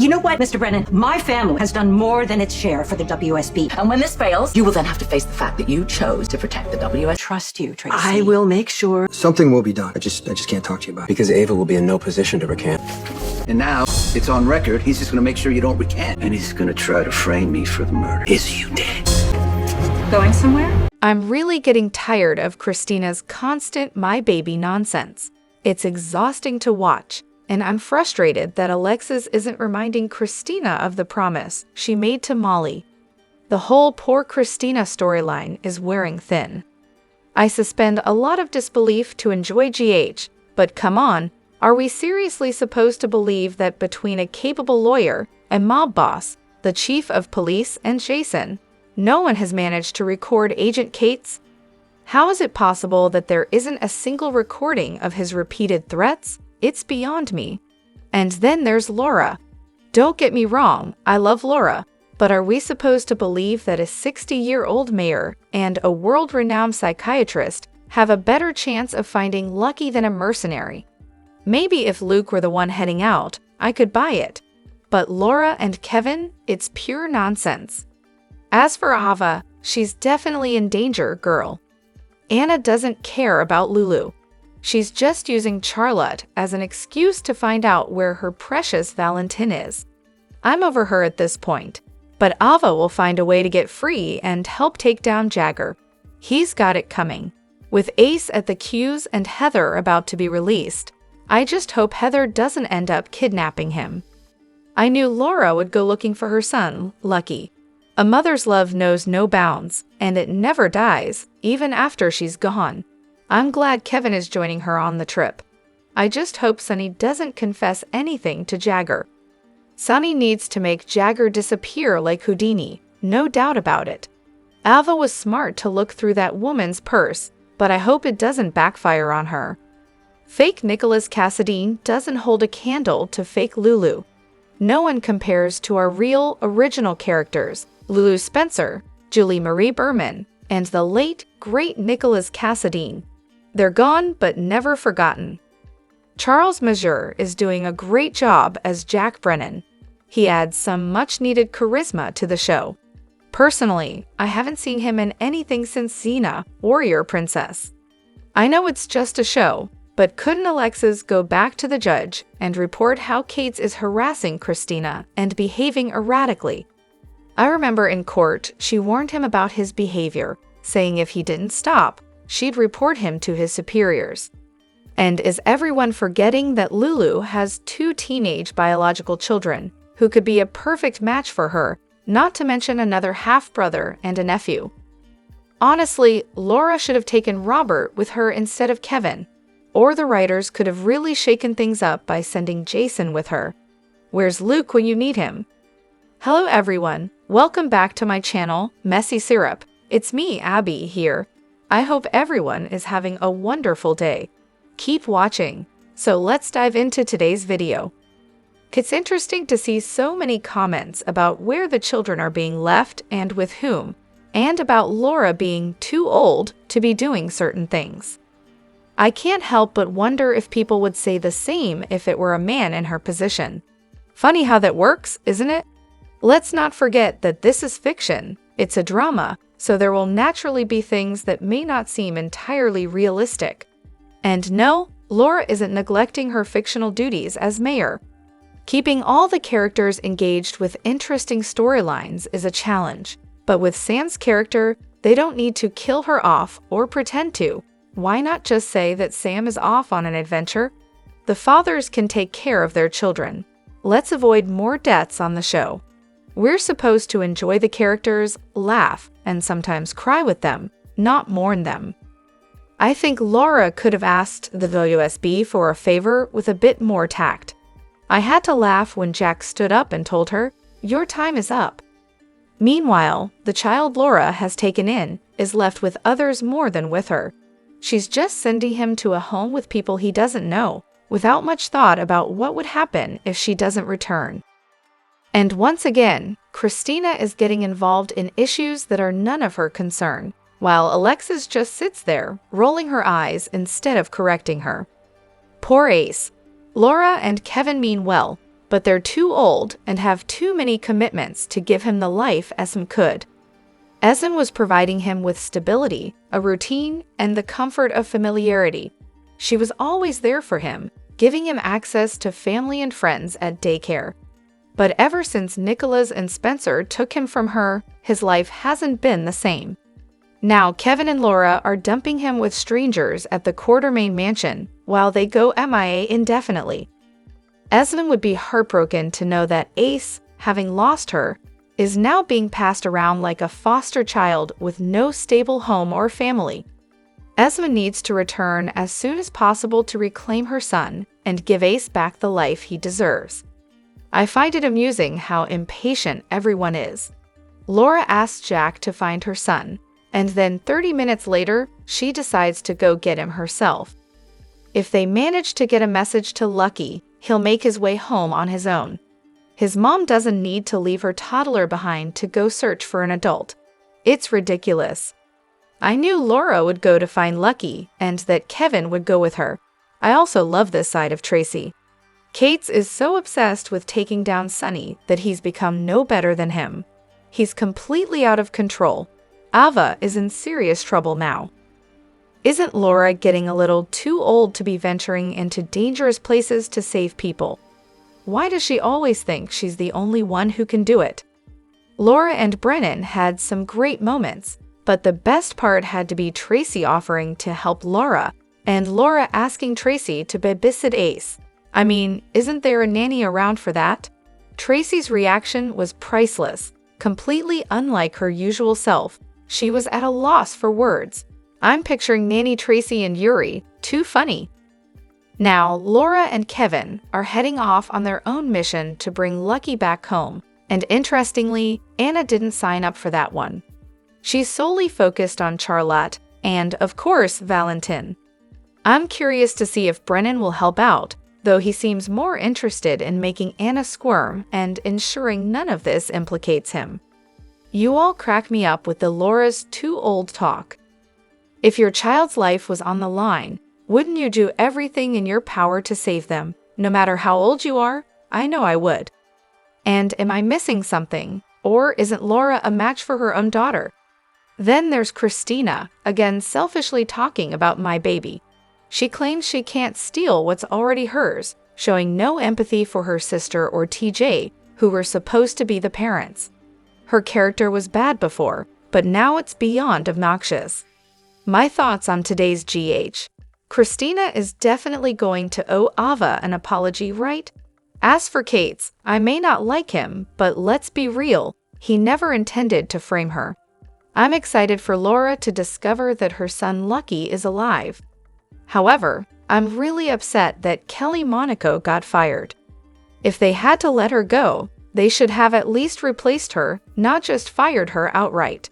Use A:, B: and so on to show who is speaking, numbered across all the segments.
A: You know what, Mr. Brennan? My family has done more than its share for the WSB.
B: And when this fails, you will then have to face the fact that you chose to protect the WSB.
A: Trust you, Tracy.
C: I will make sure.
D: Something will be done. I just can't talk to you about it. Because Ava will be in no position to recant.
E: And now, it's on record, he's just gonna make sure you don't recant. And he's gonna try to frame me for the murder. Is you dead?
A: Going somewhere?
F: I'm really getting tired of Christina's constant my baby nonsense. It's exhausting to watch, and I'm frustrated that Alexis isn't reminding Christina of the promise she made to Molly. The whole poor Christina storyline is wearing thin. I suspend a lot of disbelief to enjoy GH, but come on, are we seriously supposed to believe that between a capable lawyer, a mob boss, the chief of police, and Jason, no one has managed to record Agent Cates? How is it possible that there isn't a single recording of his repeated threats? It's beyond me. And then there's Laura. Don't get me wrong, I love Laura, but are we supposed to believe that a 60-year-old mayor and a world-renowned psychiatrist have a better chance of finding Lucky than a mercenary? Maybe if Luke were the one heading out, I could buy it. But Laura and Kevin, it's pure nonsense. As for Ava, she's definitely in danger, girl. Anna doesn't care about Lulu. She's just using Charlotte as an excuse to find out where her precious Valentin is. I'm over her at this point, but Ava will find a way to get free and help take down Jagger. He's got it coming. With Ace at the queues and Heather about to be released, I just hope Heather doesn't end up kidnapping him. I knew Laura would go looking for her son, Lucky. A mother's love knows no bounds, and it never dies, even after she's gone. I'm glad Kevin is joining her on the trip. I just hope Sonny doesn't confess anything to Jagger. Sonny needs to make Jagger disappear like Houdini, no doubt about it. Ava was smart to look through that woman's purse, but I hope it doesn't backfire on her. Fake Nicholas Cassadine doesn't hold a candle to fake Lulu. No one compares to our real, original characters, Lulu Spencer, Julie Marie Berman, and the late, great Nicholas Cassadine. They're gone but never forgotten. Charles Majeur is doing a great job as Jack Brennan. He adds some much-needed charisma to the show. Personally, I haven't seen him in anything since Xena, Warrior Princess. I know it's just a show, but couldn't Alexis go back to the judge and report how Cates is harassing Christina and behaving erratically? I remember in court, she warned him about his behavior, saying if he didn't stop, she'd report him to his superiors. And is everyone forgetting that Lulu has 2 teenage biological children who could be a perfect match for her, not to mention another half-brother and a nephew? Honestly, Laura should have taken Robert with her instead of Kevin, or the writers could have really shaken things up by sending Jason with her. Where's Luke when you need him? Hello everyone, welcome back to my channel, Messy Syrup. It's me, Abby, here. I hope everyone is having a wonderful day. Keep watching. So let's dive into today's video. It's interesting to see so many comments about where the children are being left and with whom, and about Laura being too old to be doing certain things. I can't help but wonder if people would say the same if it were a man in her position. Funny how that works, isn't it? Let's not forget that this is fiction. It's a drama, so there will naturally be things that may not seem entirely realistic. And no, Laura isn't neglecting her fictional duties as mayor. Keeping all the characters engaged with interesting storylines is a challenge, but with Sam's character, they don't need to kill her off or pretend to. Why not just say that Sam is off on an adventure? The fathers can take care of their children. Let's avoid more deaths on the show. We're supposed to enjoy the characters, laugh, and sometimes cry with them, not mourn them. I think Laura could have asked the WSB for a favor with a bit more tact. I had to laugh when Jack stood up and told her, "Your time is up." Meanwhile, the child Laura has taken in is left with others more than with her. She's just sending him to a home with people he doesn't know, without much thought about what would happen if she doesn't return. And once again, Christina is getting involved in issues that are none of her concern, while Alexis just sits there, rolling her eyes instead of correcting her. Poor Ace. Laura and Kevin mean well, but they're too old and have too many commitments to give him the life Esm could. Esm was providing him with stability, a routine, and the comfort of familiarity. She was always there for him, giving him access to family and friends at daycare. But ever since Nicholas and Spencer took him from her, his life hasn't been the same. Now Kevin and Laura are dumping him with strangers at the Quartermain mansion while they go MIA indefinitely. Esmond would be heartbroken to know that Ace, having lost her, is now being passed around like a foster child with no stable home or family. Esmond needs to return as soon as possible to reclaim her son and give Ace back the life he deserves. I find it amusing how impatient everyone is. Laura asks Jack to find her son, and then 30 minutes later, she decides to go get him herself. If they manage to get a message to Lucky, he'll make his way home on his own. His mom doesn't need to leave her toddler behind to go search for an adult. It's ridiculous. I knew Laura would go to find Lucky and that Kevin would go with her. I also love this side of Tracy. Cates is so obsessed with taking down Sonny that he's become no better than him. He's completely out of control. Ava is in serious trouble now. Isn't Laura getting a little too old to be venturing into dangerous places to save people? Why does she always think she's the only one who can do it? Laura and Brennan had some great moments, but the best part had to be Tracy offering to help Laura, and Laura asking Tracy to babysit Ace. I mean, isn't there a nanny around for that? Tracy's reaction was priceless, completely unlike her usual self. She was at a loss for words. I'm picturing Nanny Tracy and Yuri. Too funny. Now, Laura and Kevin are heading off on their own mission to bring Lucky back home, and interestingly, Anna didn't sign up for that one. She's solely focused on Charlotte and, of course, Valentin. I'm curious to see if Brennan will help out, though he seems more interested in making Anna squirm and ensuring none of this implicates him. You all crack me up with the Laura's too old talk. If your child's life was on the line, wouldn't you do everything in your power to save them, no matter how old you are? I know I would. And am I missing something? Or isn't Laura a match for her own daughter? Then there's Christina, again selfishly talking about my baby. She claims she can't steal what's already hers, showing no empathy for her sister or TJ, who were supposed to be the parents. Her character was bad before, but now it's beyond obnoxious. My thoughts on today's GH. Christina is definitely going to owe Ava an apology, right? As for Cates, I may not like him, but let's be real, he never intended to frame her. I'm excited for Laura to discover that her son Lucky is alive. However, I'm really upset that Kelly Monaco got fired. If they had to let her go, they should have at least replaced her, not just fired her outright.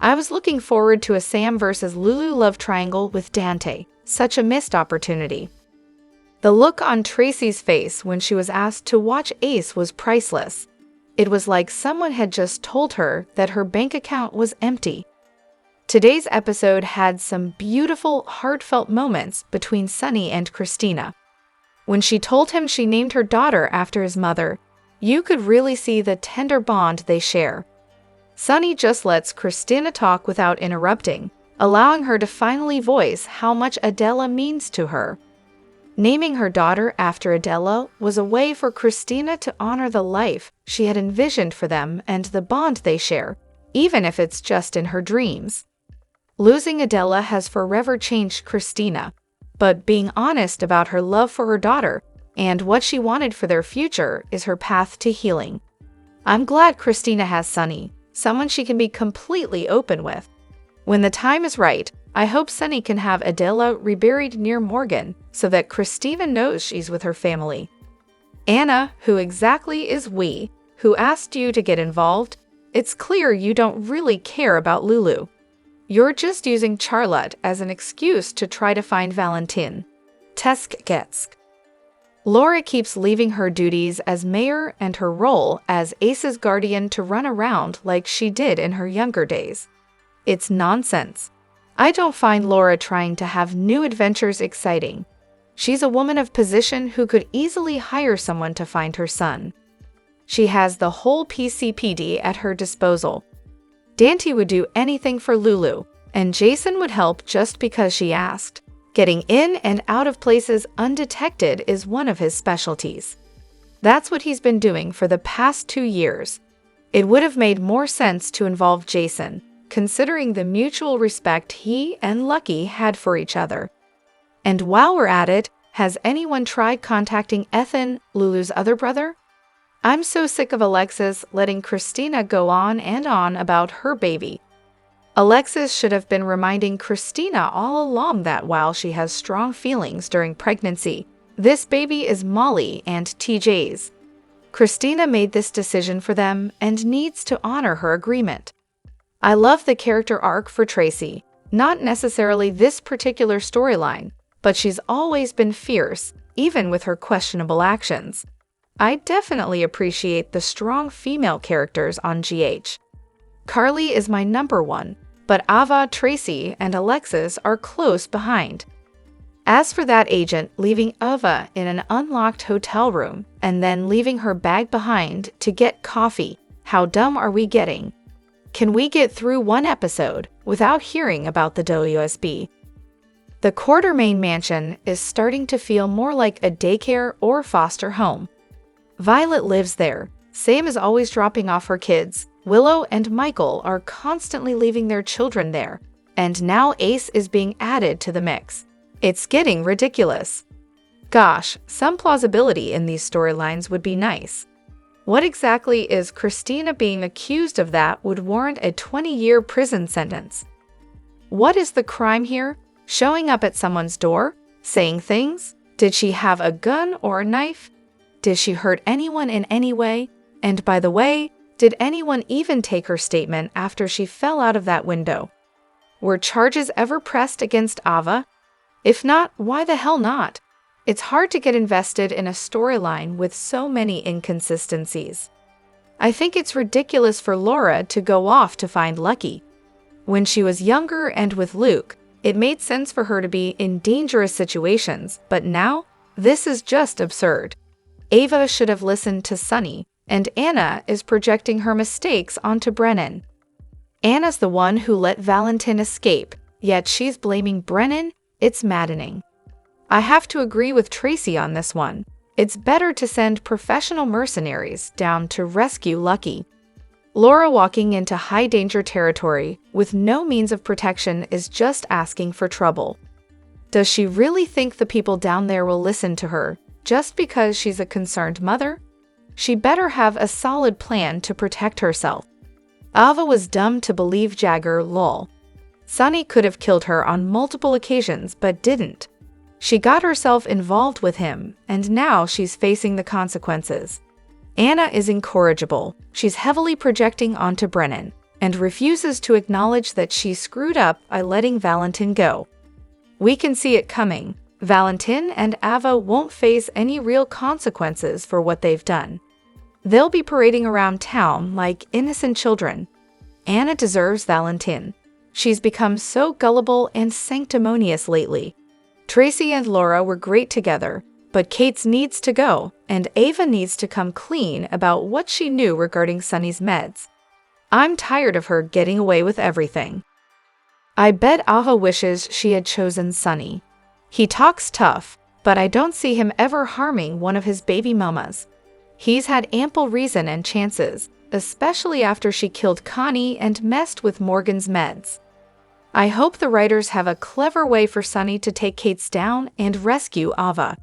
F: I was looking forward to a Sam versus Lulu love triangle with Dante, such a missed opportunity. The look on Tracy's face when she was asked to watch Ace was priceless. It was like someone had just told her that her bank account was empty. Today's episode had some beautiful, heartfelt moments between Sonny and Christina. When she told him she named her daughter after his mother, you could really see the tender bond they share. Sonny just lets Christina talk without interrupting, allowing her to finally voice how much Adela means to her. Naming her daughter after Adela was a way for Christina to honor the life she had envisioned for them and the bond they share, even if it's just in her dreams. Losing Adela has forever changed Christina, but being honest about her love for her daughter and what she wanted for their future is her path to healing. I'm glad Christina has Sonny, someone she can be completely open with. When the time is right, I hope Sonny can have Adela reburied near Morgan so that Christina knows she's with her family. Anna, who exactly is we, who asked you to get involved? It's clear you don't really care about Lulu. You're just using Charlotte as an excuse to try to find Valentin. Teskgetsk. Laura keeps leaving her duties as mayor and her role as Ace's guardian to run around like she did in her younger days. It's nonsense. I don't find Laura trying to have new adventures exciting. She's a woman of position who could easily hire someone to find her son. She has the whole PCPD at her disposal. Dante would do anything for Lulu, and Jason would help just because she asked. Getting in and out of places undetected is one of his specialties. That's what he's been doing for the past 2 years. It would have made more sense to involve Jason, considering the mutual respect he and Lucky had for each other. And while we're at it, has anyone tried contacting Ethan, Lulu's other brother? I'm so sick of Alexis letting Christina go on and on about her baby. Alexis should have been reminding Christina all along that while she has strong feelings during pregnancy, this baby is Molly and TJ's. Christina made this decision for them and needs to honor her agreement. I love the character arc for Tracy, not necessarily this particular storyline, but she's always been fierce, even with her questionable actions. I definitely appreciate the strong female characters on GH. Carly is my number one, but Ava, Tracy, and Alexis are close behind. As for that agent leaving Ava in an unlocked hotel room and then leaving her bag behind to get coffee, how dumb are we getting? Can we get through one episode without hearing about the WSB? The Quartermain mansion is starting to feel more like a daycare or foster home. Violet lives there, Sam is always dropping off her kids, Willow and Michael are constantly leaving their children there, and now Ace is being added to the mix. It's getting ridiculous. Gosh, some plausibility in these storylines would be nice. What exactly is Christina being accused of that would warrant a 20-year prison sentence? What is the crime here? Showing up at someone's door? Saying things? Did she have a gun or a knife? Did she hurt anyone in any way? And by the way, did anyone even take her statement after she fell out of that window? Were charges ever pressed against Ava? If not, why the hell not? It's hard to get invested in a storyline with so many inconsistencies. I think it's ridiculous for Laura to go off to find Lucky. When she was younger and with Luke, it made sense for her to be in dangerous situations, but now, this is just absurd. Ava should have listened to Sunny, and Anna is projecting her mistakes onto Brennan. Anna's the one who let Valentin escape, yet she's blaming Brennan. It's maddening. I have to agree with Tracy on this one. It's better to send professional mercenaries down to rescue Lucky. Laura walking into high-danger territory with no means of protection is just asking for trouble. Does she really think the people down there will listen to her just because she's a concerned mother? She better have a solid plan to protect herself. Ava was dumb to believe Jagger, lol. Sunny could have killed her on multiple occasions but didn't. She got herself involved with him, and now she's facing the consequences. Anna is incorrigible. She's heavily projecting onto Brennan, and refuses to acknowledge that she screwed up by letting Valentin go. We can see it coming. Valentin and Ava won't face any real consequences for what they've done. They'll be parading around town like innocent children. Anna deserves Valentin. She's become so gullible and sanctimonious lately. Tracy and Laura were great together, but Kate's needs to go, and Ava needs to come clean about what she knew regarding Sunny's meds. I'm tired of her getting away with everything. I bet Ava wishes she had chosen Sunny. He talks tough, but I don't see him ever harming one of his baby mamas. He's had ample reason and chances, especially after she killed Connie and messed with Morgan's meds. I hope the writers have a clever way for Sunny to take Kate's down and rescue Ava.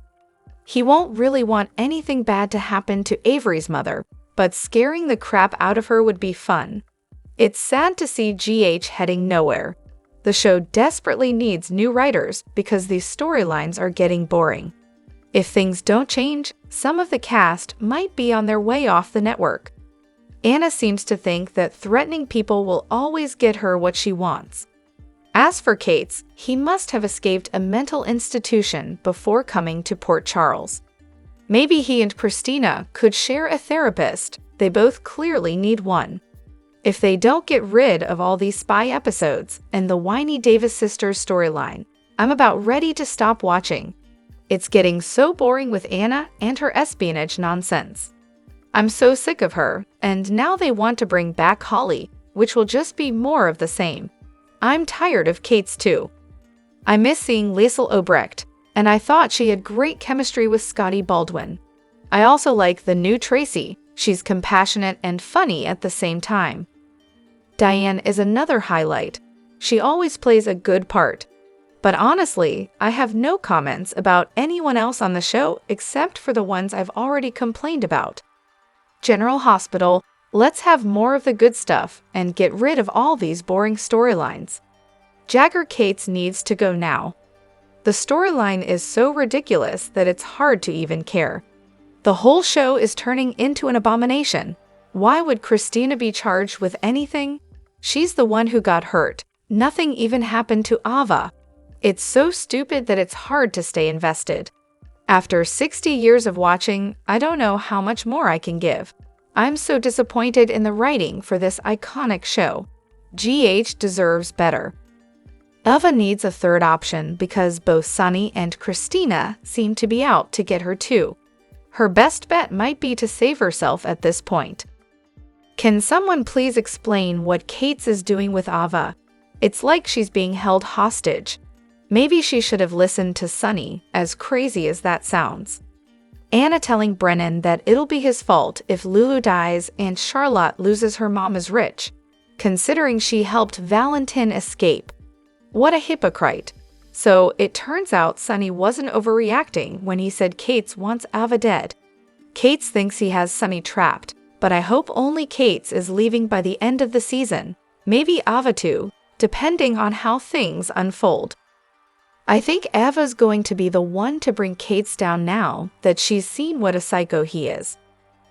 F: He won't really want anything bad to happen to Avery's mother, but scaring the crap out of her would be fun. It's sad to see GH heading nowhere. The show desperately needs new writers because these storylines are getting boring. If things don't change, some of the cast might be on their way off the network. Anna seems to think that threatening people will always get her what she wants. As for Kate's, he must have escaped a mental institution before coming to Port Charles. Maybe he and Christina could share a therapist. They both clearly need one. If they don't get rid of all these spy episodes and the whiny Davis sisters storyline, I'm about ready to stop watching. It's getting so boring with Anna and her espionage nonsense. I'm so sick of her, and now they want to bring back Holly, which will just be more of the same. I'm tired of Kate's too. I miss seeing Liesl Obrecht, and I thought she had great chemistry with Scotty Baldwin. I also like the new Tracy. She's compassionate and funny at the same time. Diane is another highlight. She always plays a good part. But honestly, I have no comments about anyone else on the show except for the ones I've already complained about. General Hospital, let's have more of the good stuff and get rid of all these boring storylines. Jagger Cates needs to go now. The storyline is so ridiculous that it's hard to even care. The whole show is turning into an abomination. Why would Christina be charged with anything? She's the one who got hurt. Nothing even happened to Ava. It's so stupid that it's hard to stay invested. After 60 years of watching, I don't know how much more I can give. I'm so disappointed in the writing for this iconic show. GH deserves better. Ava needs a third option because both Sunny and Christina seem to be out to get her too. Her best bet might be to save herself at this point. Can someone please explain what Kates is doing with Ava? It's like she's being held hostage. Maybe she should have listened to Sunny, as crazy as that sounds. Anna telling Brennan that it'll be his fault if Lulu dies and Charlotte loses her mom is rich, considering she helped Valentin escape. What a hypocrite. So it turns out Sunny wasn't overreacting when he said Kates wants Ava dead. Kates thinks he has Sunny trapped, but I hope only Kates is leaving by the end of the season, maybe Ava too, depending on how things unfold. I think Ava's going to be the one to bring Kates down now that she's seen what a psycho he is.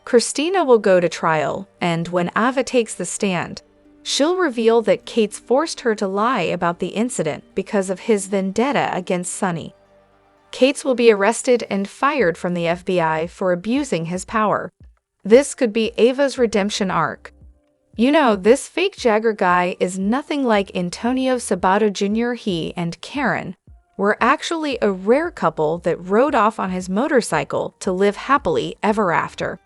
F: Christina will go to trial, and when Ava takes the stand, she'll reveal that Kates forced her to lie about the incident because of his vendetta against Sunny. Kates will be arrested and fired from the FBI for abusing his power. This could be Ava's redemption arc. You know, this fake Jagger guy is nothing like Antonio Sabato Jr. He and Karen were actually a rare couple that rode off on his motorcycle to live happily ever after.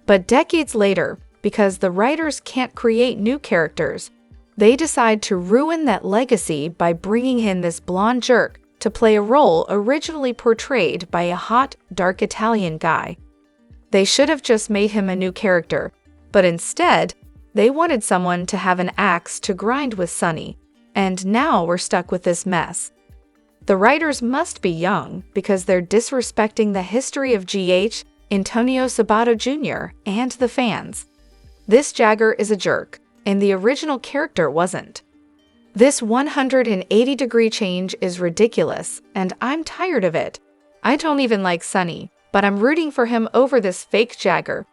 F: But decades later, because the writers can't create new characters, they decide to ruin that legacy by bringing in this blonde jerk to play a role originally portrayed by a hot, dark Italian guy. They should have just made him a new character, but instead, they wanted someone to have an axe to grind with Sunny, and now we're stuck with this mess. The writers must be young because they're disrespecting the history of GH, Antonio Sabato Jr., and the fans. This Jagger is a jerk, and the original character wasn't. This 180-degree change is ridiculous, and I'm tired of it. I don't even like Sunny, but I'm rooting for him over this fake Jagger.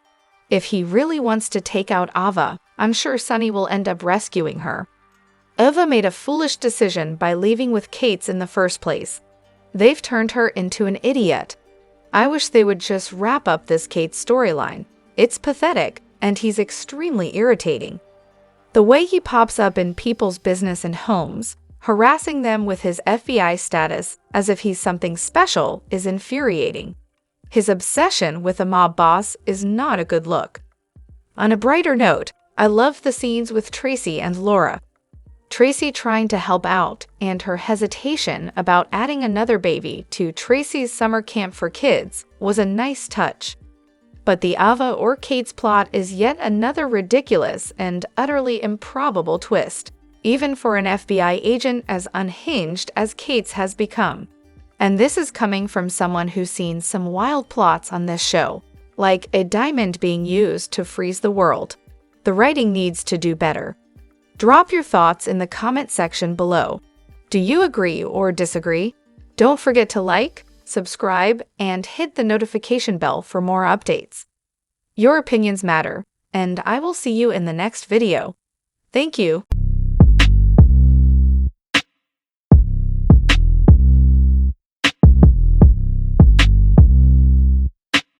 F: If he really wants to take out Ava, I'm sure Sunny will end up rescuing her. Ava made a foolish decision by leaving with Kates in the first place. They've turned her into an idiot. I wish they would just wrap up this Kates storyline. It's pathetic, and he's extremely irritating. The way he pops up in people's business and homes, harassing them with his FBI status as if he's something special, is infuriating. His obsession with a mob boss is not a good look. On a brighter note, I love the scenes with Tracy and Laura. Tracy trying to help out, and her hesitation about adding another baby to Tracy's summer camp for kids was a nice touch. But the Ava or Kates plot is yet another ridiculous and utterly improbable twist, even for an FBI agent as unhinged as Kates has become. And this is coming from someone who's seen some wild plots on this show, like a diamond being used to freeze the world. The writing needs to do better. Drop your thoughts in the comment section below. Do you agree or disagree? Don't forget to like, subscribe, and hit the notification bell for more updates. Your opinions matter, and I will see you in the next video. Thank you.